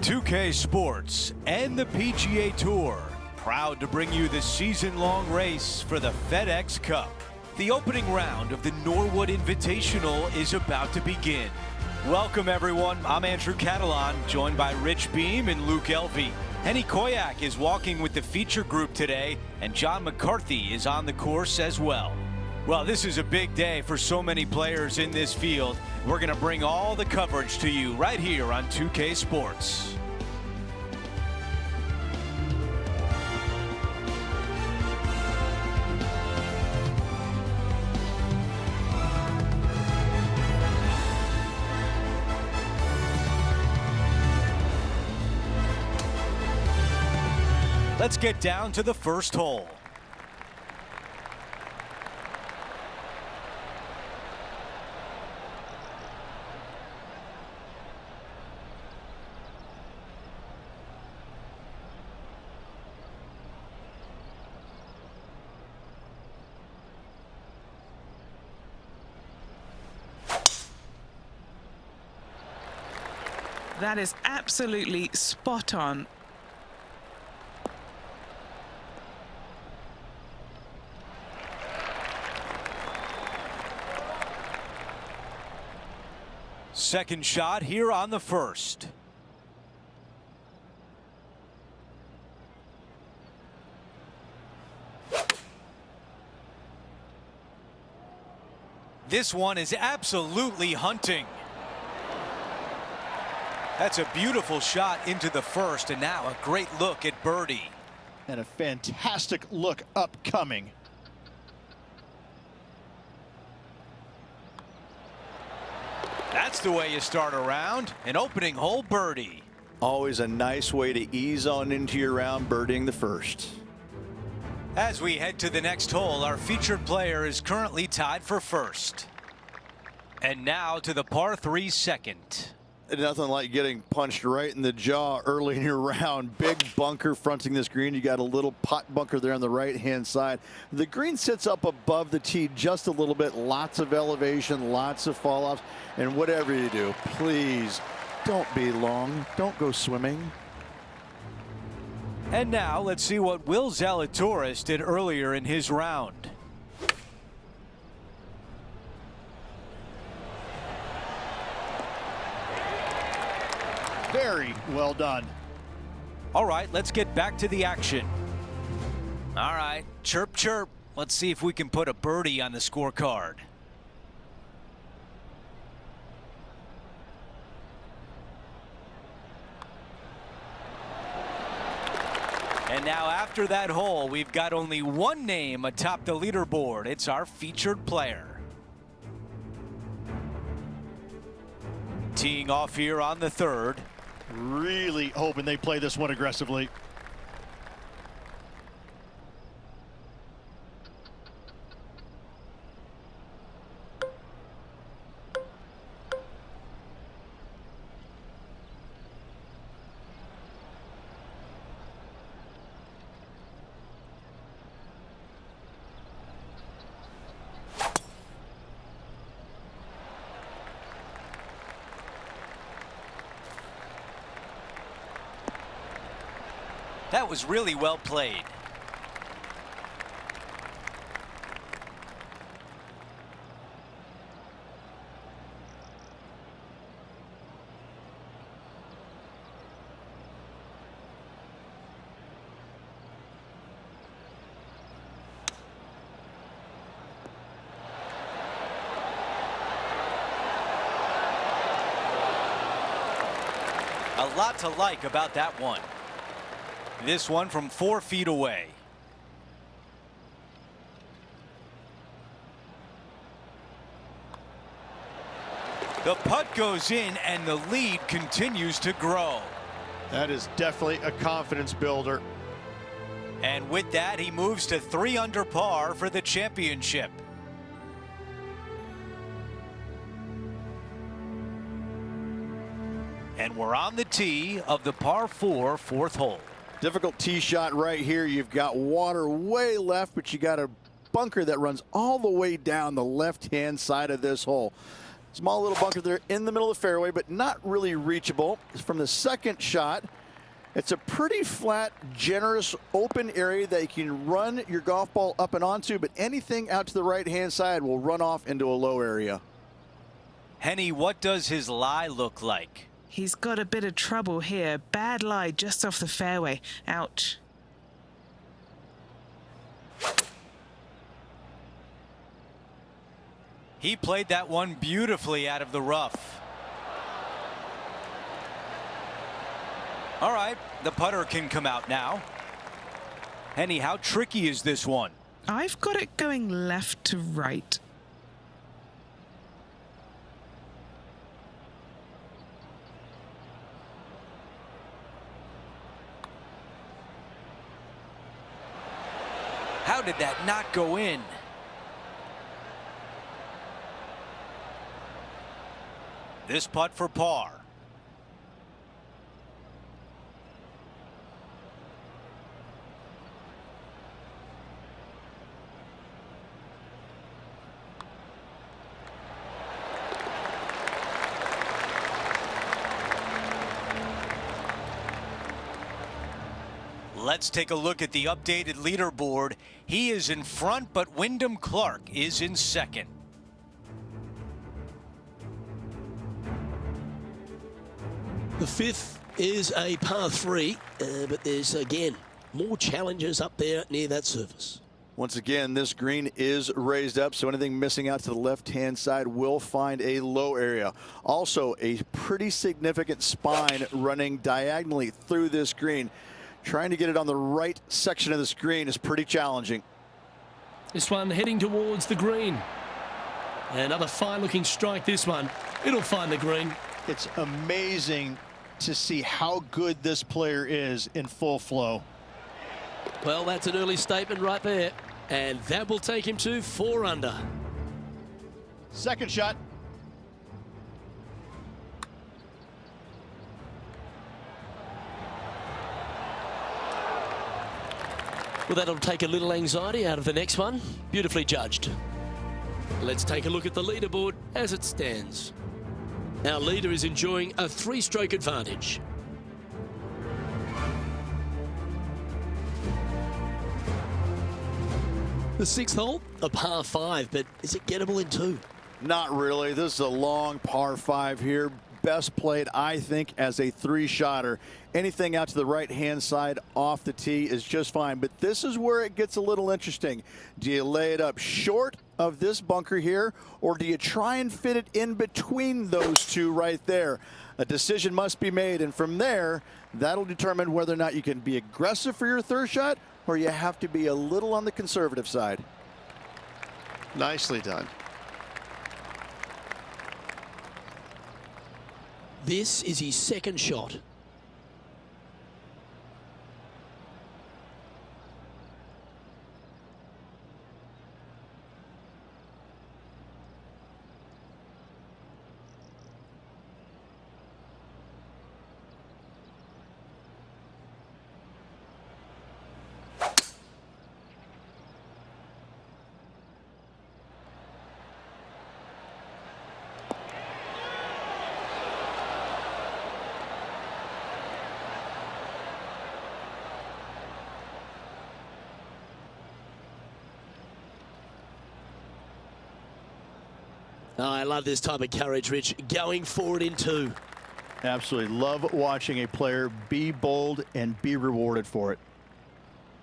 2K Sports and the PGA Tour, proud to bring you the season-long race for the FedEx Cup. The opening round of the Norwood Invitational is about to begin. Welcome everyone, I'm Andrew Catalan, joined by Rich Beam and Luke Elvey. Henny Koyak is walking with the feature group today, and John McCarthy is on the course as well. Well, this is a big day for so many players in this field. We're going to bring all the coverage to you right here on 2K Sports. Let's get down to the first hole. That is absolutely spot on. Second shot here on the first. This one is absolutely hunting. That's a beautiful shot into the first, and now a great look at birdie. And a fantastic look upcoming. That's the way you start a round, an opening hole birdie. Always a nice way to ease on into your round, birdieing the first. As we head to the next hole, our featured player is currently tied for first. And now to the par 3 second. Nothing like getting punched right in the jaw early in your round. Big bunker fronting this green. You got a little pot bunker there on the right-hand side. The green sits up above the tee just a little bit. Lots of elevation, lots of fall-offs. And whatever you do, please don't be long. Don't go swimming. And now let's see what Will Zalatoris did earlier in his round. Very well done. All right, let's get back to the action. All right, chirp, chirp. Let's see if we can put a birdie on the scorecard. And now after that hole, we've got only one name atop the leaderboard. It's our featured player. Teeing off here on the third. Really hoping they play this one aggressively. That was really well played. A lot to like about that one. This one from 4 feet away. The putt goes in and the lead continues to grow. That is definitely a confidence builder. And with that, he moves to 3 under par for the championship. And we're on the tee of the par 4 fourth hole. Difficult tee shot right here. You've got water way left, but you got a bunker that runs all the way down the left-hand side of this hole. Small little bunker there in the middle of the fairway, but not really reachable. From the second shot, it's a pretty flat, generous, open area that you can run your golf ball up and onto, but anything out to the right-hand side will run off into a low area. Henny, what does his lie look like? He's got a bit of trouble here. Bad lie just off the fairway. Ouch. He played that one beautifully out of the rough. All right, the putter can come out now. Henny, how tricky is this one? I've got it going left to right. How did that not go in? This putt for par. Let's take a look at the updated leaderboard. He is in front, but Wyndham Clark is in second. The fifth is a par 3, but there's, again, more challenges up there near that surface. Once again, this green is raised up, so anything missing out to the left-hand side will find a low area. Also, a pretty significant spine running diagonally through this green. Trying to get it on the right section of the screen is pretty challenging. This one heading towards the green. Another fine-looking strike, this one. It'll find the green. It's amazing to see how good this player is in full flow. Well, that's an early statement right there. And that will take him to 4 under. Second shot. Well, that'll take a little anxiety out of the next one. Beautifully judged. Let's take a look at the leaderboard as it stands. Our leader is enjoying a 3-stroke advantage. The 6th hole, a par 5, but is it gettable in 2? Not really. This is a long par 5 here. Best played, I think, as a 3-shotter. Anything out to the right-hand side off the tee is just fine. But this is where it gets a little interesting. Do you lay it up short of this bunker here, or do you try and fit it in between those two right there? A decision must be made, and from there, that'll determine whether or not you can be aggressive for your 3rd shot, or you have to be a little on the conservative side. Nicely done. This is his 2nd shot. Oh, I love this type of courage, Rich. Going forward in 2. Absolutely. Love watching a player be bold and be rewarded for it.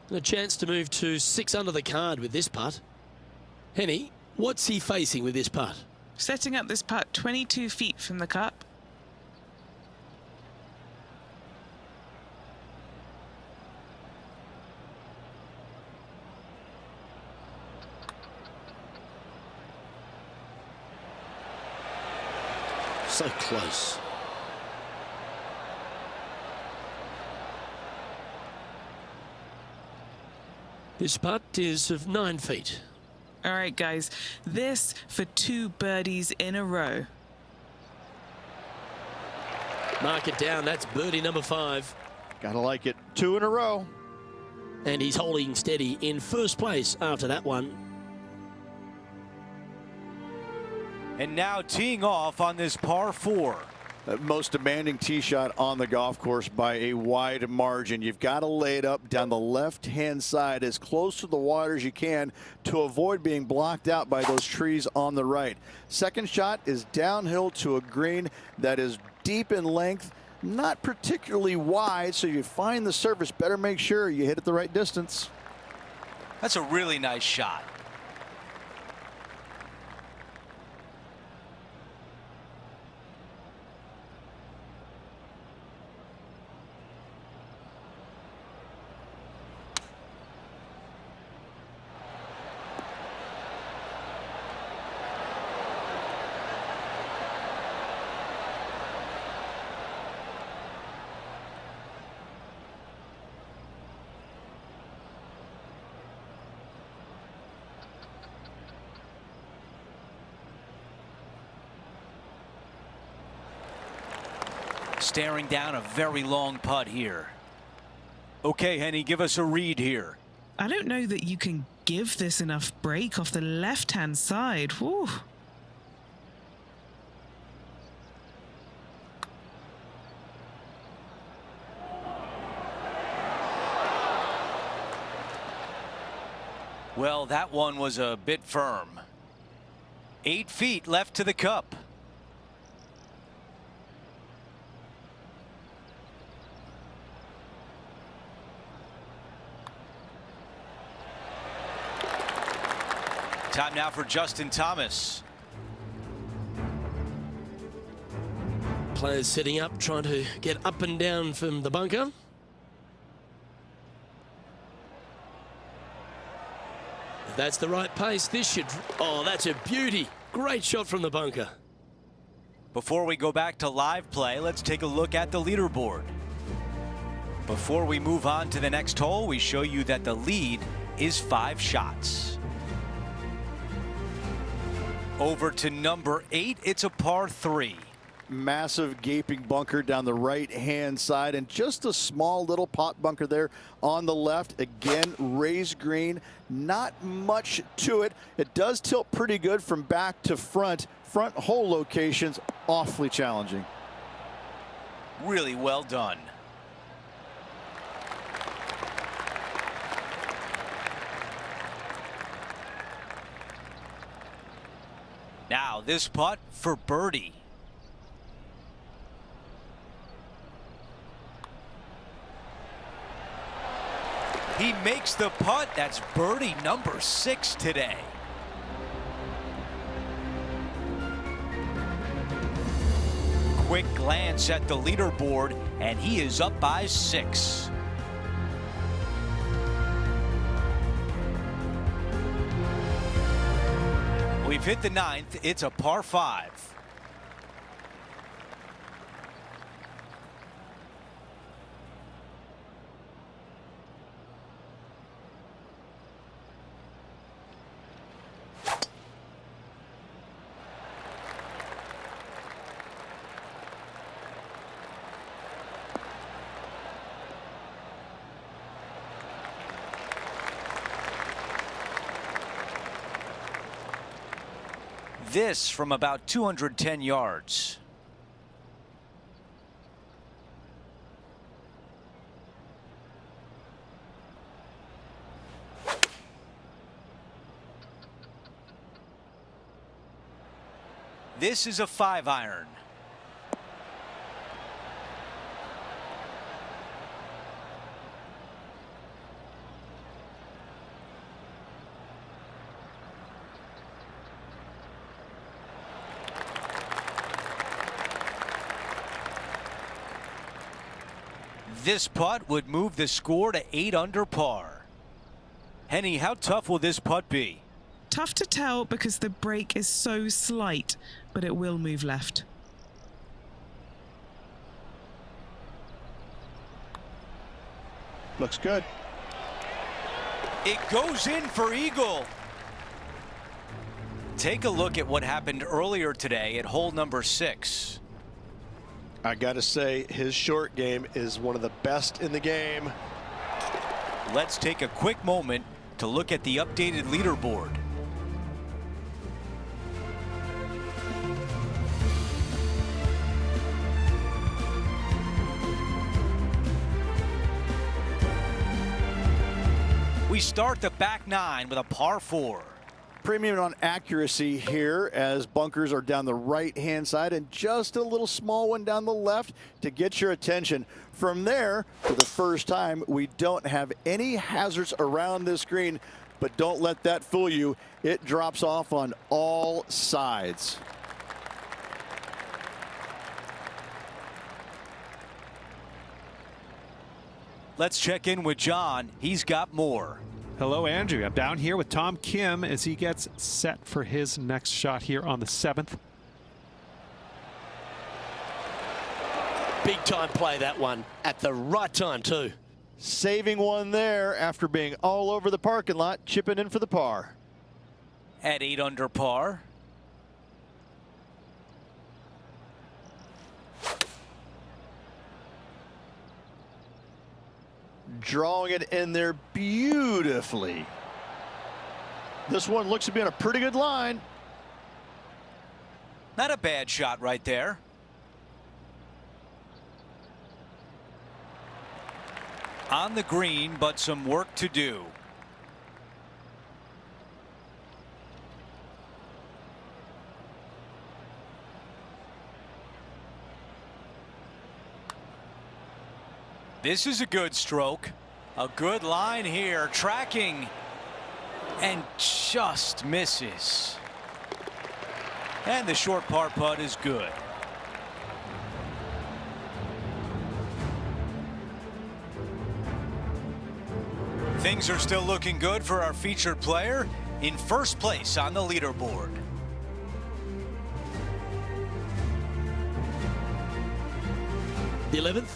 And a chance to move to 6 under the card with this putt. Henny, what's he facing with this putt? Setting up this putt 22 feet from the cup. So close. This putt is of 9 feet. All right, guys, this for 2 birdies in a row. Mark it down. That's birdie number 5. Gotta like it. 2 in a row. And he's holding steady in 1st place after that one. And now teeing off on this par 4. Most demanding tee shot on the golf course by a wide margin. You've got to lay it up down the left-hand side as close to the water as you can to avoid being blocked out by those trees on the right. Second shot is downhill to a green that is deep in length, not particularly wide, so you find the surface. Better make sure you hit it the right distance. That's a really nice shot. Staring down a very long putt here. Okay, Henny, give us a read here. I don't know that you can give this enough break off the left-hand side. Whew. Well, that one was a bit firm. 8 feet left to the cup. Time now for Justin Thomas. Players setting up, trying to get up and down from the bunker. If that's the right pace, this should... Oh, that's a beauty. Great shot from the bunker. Before we go back to live play, let's take a look at the leaderboard. Before we move on to the next hole, we show you that the lead is 5 shots. Over to number 8, it's a par 3. Massive gaping bunker down the right-hand side, and just a small little pot bunker there on the left. Again, raised green, not much to it. It does tilt pretty good from back to front. Front hole locations, awfully challenging. Really well done. Now this putt for birdie. He makes the putt. That's birdie number 6 today. Quick glance at the leaderboard, and he is up by 6. We've hit the 9th. It's a par 5. This from about 210 yards. This is a 5-iron. This putt would move the score to 8 under par. Henny, how tough will this putt be? Tough to tell because the break is so slight, but it will move left. Looks good. It goes in for eagle. Take a look at what happened earlier today at hole number 6. I gotta say, his short game is one of the best in the game. Let's take a quick moment to look at the updated leaderboard. We start the back nine with a par 4. Premium on accuracy here as bunkers are down the right-hand side and just a little small one down the left to get your attention. From there, for the first time, we don't have any hazards around this green, but don't let that fool you. It drops off on all sides. Let's check in with John. He's got more. Hello, Andrew. I'm down here with Tom Kim as he gets set for his next shot here on the 7th. Big time play, that one, at the right time too. Saving one there after being all over the parking lot, chipping in for the par. At 8 under par. Drawing it in there beautifully. This one looks to be on a pretty good line. Not a bad shot right there. On the green, but some work to do. This is a good stroke. A good line here, tracking, and just misses. And the short par putt is good. Things are still looking good for our featured player in first place on the leaderboard. The 11th,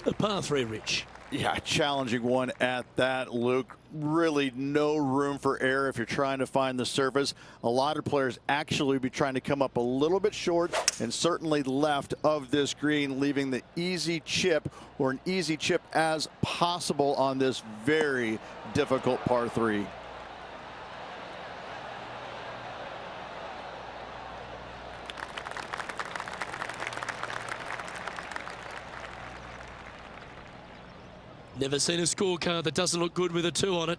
a par 3, Rich. Yeah, challenging one at that, Luke. Really no room for error if you're trying to find the surface. A lot of players actually be trying to come up a little bit short and certainly left of this green, leaving the easy chip or an easy chip as possible on this very difficult par 3. Never seen a scorecard that doesn't look good with a 2 on it.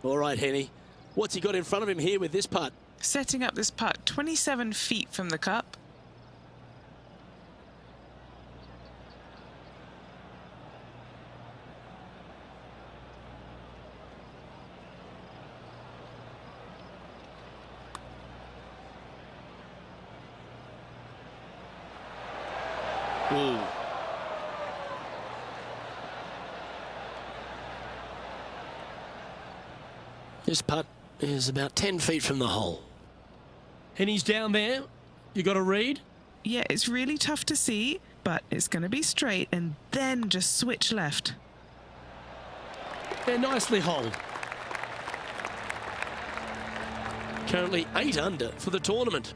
All right, Henny. What's he got in front of him here with this putt? Setting up this putt 27 feet from the cup. Ooh. This putt is about 10 feet from the hole. Henny's down there. You got a read? Yeah, it's really tough to see, but it's going to be straight and then just switch left. Yeah, nicely holed. Currently 8 under for the tournament.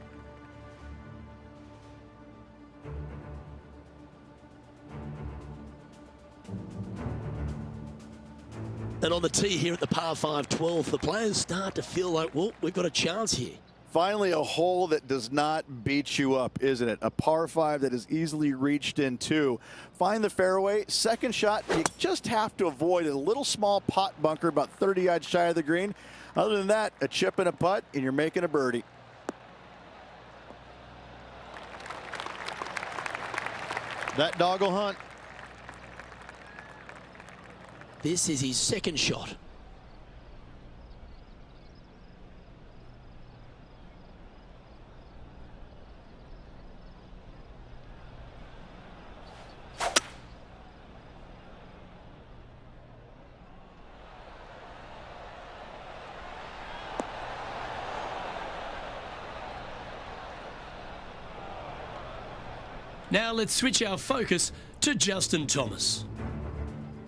And on the tee here at the par 5 12th, the players start to feel like, well, we've got a chance here. Finally, a hole that does not beat you up, isn't it? A par 5 that is easily reached into. Find the fairway. Second shot, you just have to avoid a little small pot bunker about 30 yards shy of the green. Other than that, a chip and a putt, and you're making a birdie. That dog will hunt. This is his second shot. Now let's switch our focus to Justin Thomas.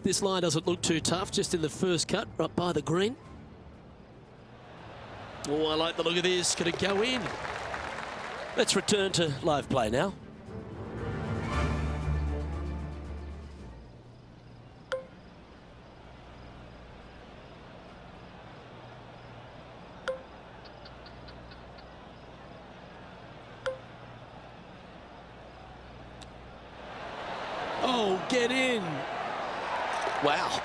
This line doesn't look too tough, just in the first cut, right by the green. Oh, I like the look of this. Could it go in? Let's return to live play now. Oh, get in. Wow.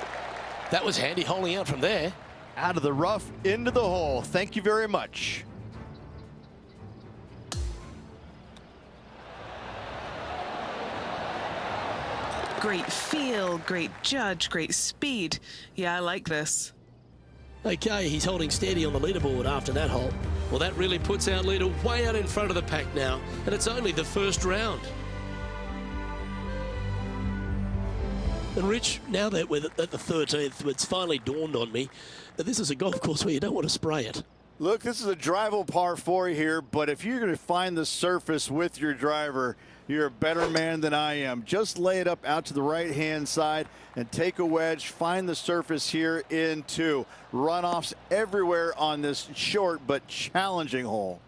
That was handy holing out from there. Out of the rough, into the hole. Thank you very much. Great feel, great judge, great speed. Yeah, I like this. Okay, he's holding steady on the leaderboard after that hole. Well, that really puts our leader way out in front of the pack now, and it's only the first round. And Rich, now that we're at the 13th, it's finally dawned on me that this is a golf course where you don't want to spray it. Look, this is a drivable par 4 here, but if you're going to find the surface with your driver, you're a better man than I am. Just lay it up out to the right-hand side and take a wedge. Find the surface here in 2. Runoffs everywhere on this short but challenging hole.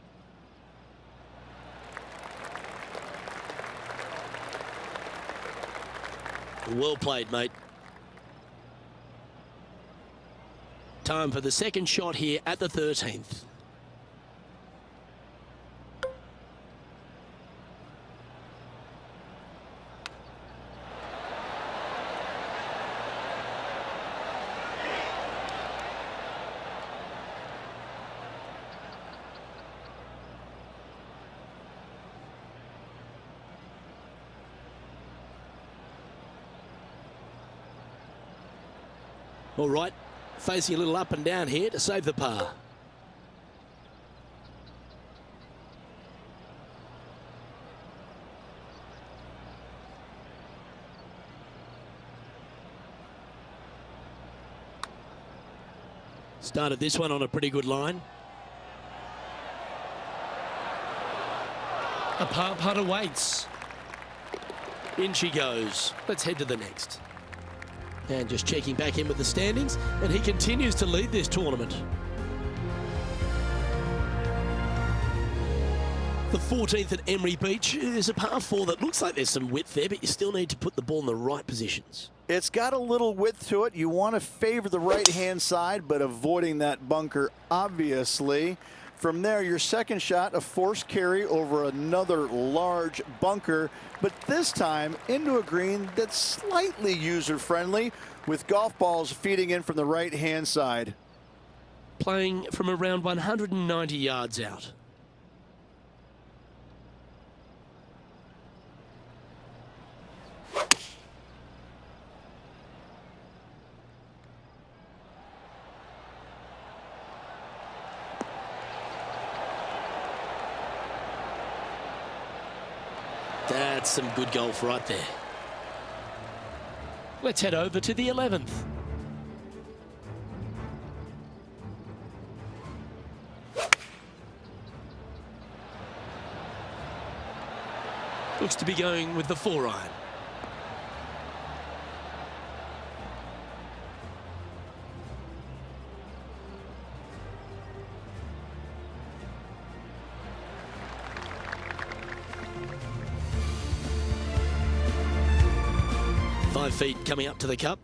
Well played, mate. Time for the second shot here at the 13th. All right, facing a little up and down here to save the par. Started this one on a pretty good line. A par putt awaits. In she goes. Let's head to the next. And just checking back in with the standings, and he continues to lead this tournament. The 14th at Emery Beach is a par 4 that looks like there's some width there, but you still need to put the ball in the right positions. It's got a little width to it. You want to favor the right-hand side, but avoiding that bunker, obviously. From there, your second shot, a forced carry over another large bunker, but this time into a green that's slightly user-friendly with golf balls feeding in from the right-hand side. Playing from around 190 yards out. That's some good golf right there. Let's head over to the 11th. Looks to be going with the 4-iron. Feet coming up to the cup.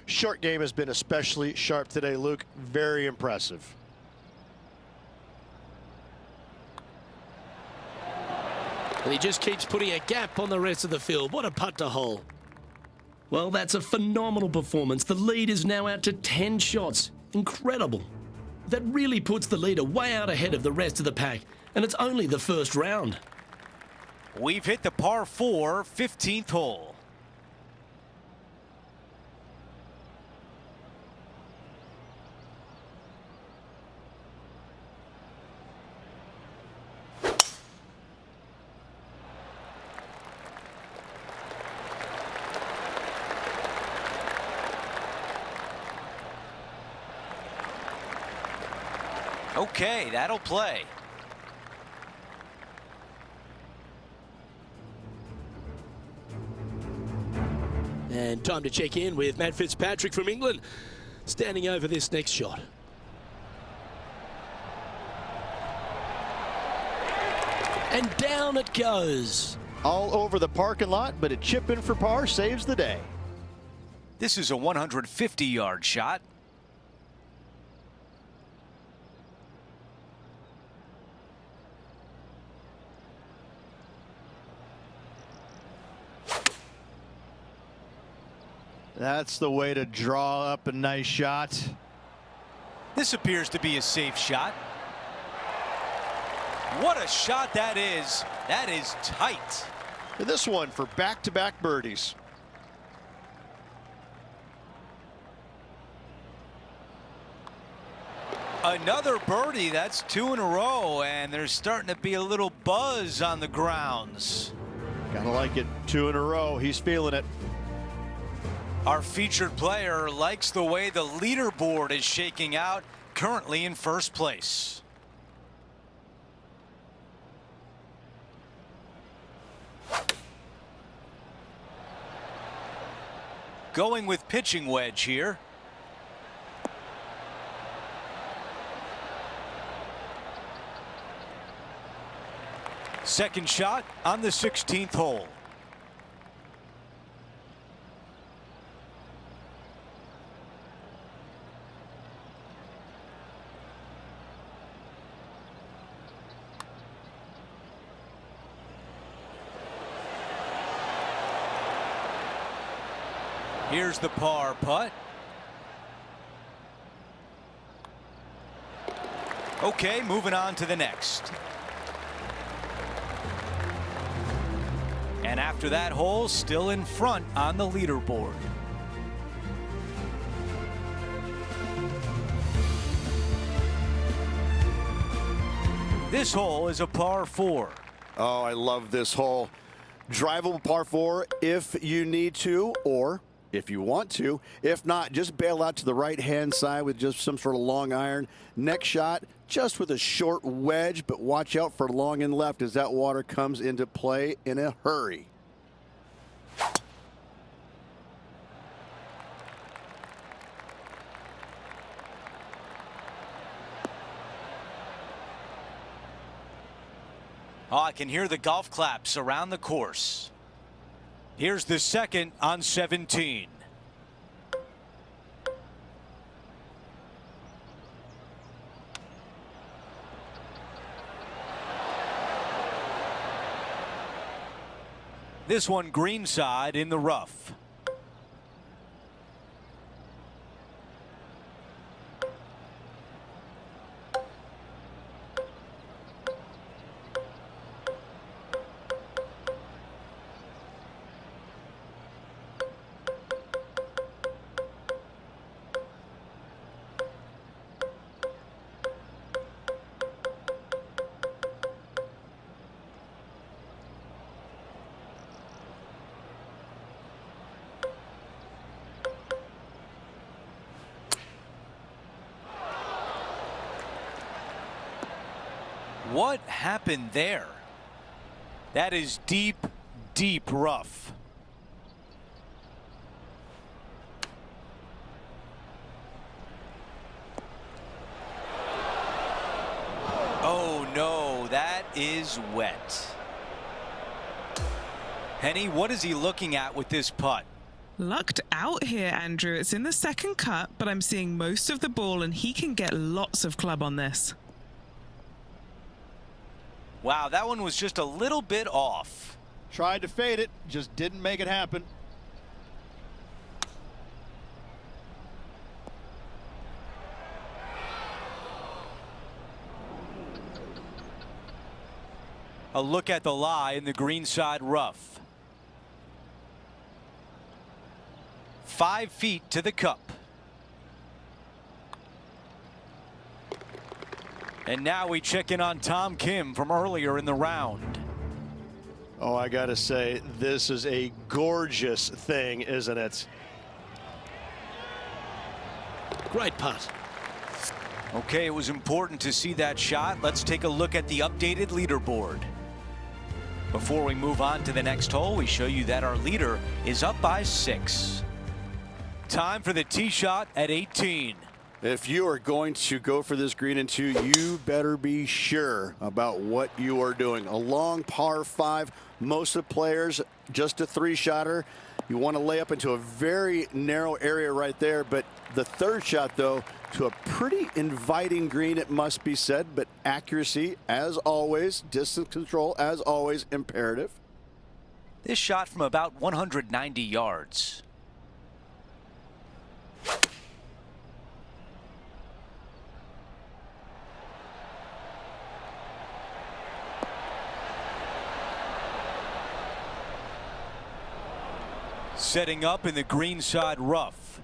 Short game has been especially sharp today, Luke. Very impressive. And he just keeps putting a gap on the rest of the field. What a putt to hole. Well, that's a phenomenal performance. The lead is now out to 10 shots. Incredible. That really puts the leader way out ahead of the rest of the pack. And it's only the first round. We've hit the par 4 15th hole. Okay, that'll play. And time to check in with Matt Fitzpatrick from England, standing over this next shot. And down it goes. All over the parking lot, but a chip in for par saves the day. This is a 150-yard shot. That's the way to draw up a nice shot. This appears to be a safe shot. What a shot that is. That is tight. And this one for back-to-back birdies. Another birdie. That's 2 in a row, and there's starting to be a little buzz on the grounds. Gotta like it. 2 in a row. He's feeling it. Our featured player likes the way the leaderboard is shaking out, currently in first place. Going with pitching wedge here. Second shot on the 16th hole. Here's the par putt. Okay, moving on to the next. And after that hole, still in front on the leaderboard. This hole is a par 4. Oh, I love this hole. Drivable par 4 if you need to, or if you want to. If not, just bail out to the right-hand side with just some sort of long iron. Next shot, just with a short wedge, but watch out for long and left as that water comes into play in a hurry. Oh, I can hear the golf claps around the course. Here's the second on 17. This one greenside in the rough. What happened there? That is deep, deep rough. Oh no, that is wet. Henny, what is he looking at with this putt? Lucked out here, Andrew. It's in the second cut, but I'm seeing most of the ball, and he can get lots of club on this. Wow, that one was just a little bit off. Tried to fade it, just didn't make it happen. A look at the lie in the greenside rough. 5 feet to the cup. And now we check in on Tom Kim from earlier in the round. Oh, I gotta say, this is a gorgeous thing, isn't it? Great putt. Okay, it was important to see that shot. Let's take a look at the updated leaderboard. Before we move on to the next hole, we show you that our leader is up by 6. Time for the tee shot at 18. If you are going to go for this green in 2, you better be sure about what you are doing. A long par 5, most of the players just a 3-shotter. You want to lay up into a very narrow area right there, but the third shot, though, to a pretty inviting green, it must be said, but accuracy, as always, distance control, as always, imperative. This shot from about 190 yards. Setting up in the greenside rough.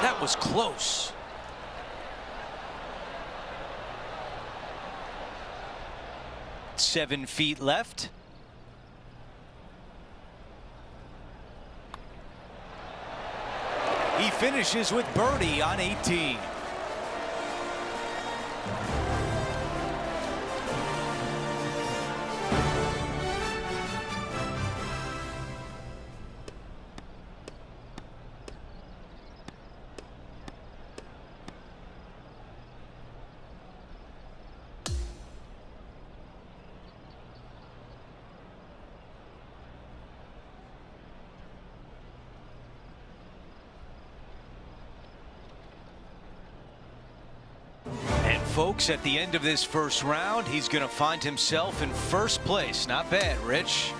That was close. Seven feet left. He finishes with birdie on 18. Folks, at the end of this first round, he's going to find himself in first place. Not bad, Rich.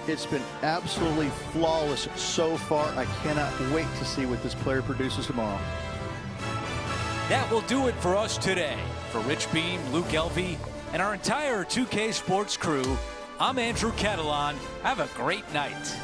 It's been absolutely flawless so far. I cannot wait to see what this player produces tomorrow. That will do it for us today. For Rich Beam, Luke Elvey, and our entire 2K Sports crew, I'm Andrew Catalan. Have a great night.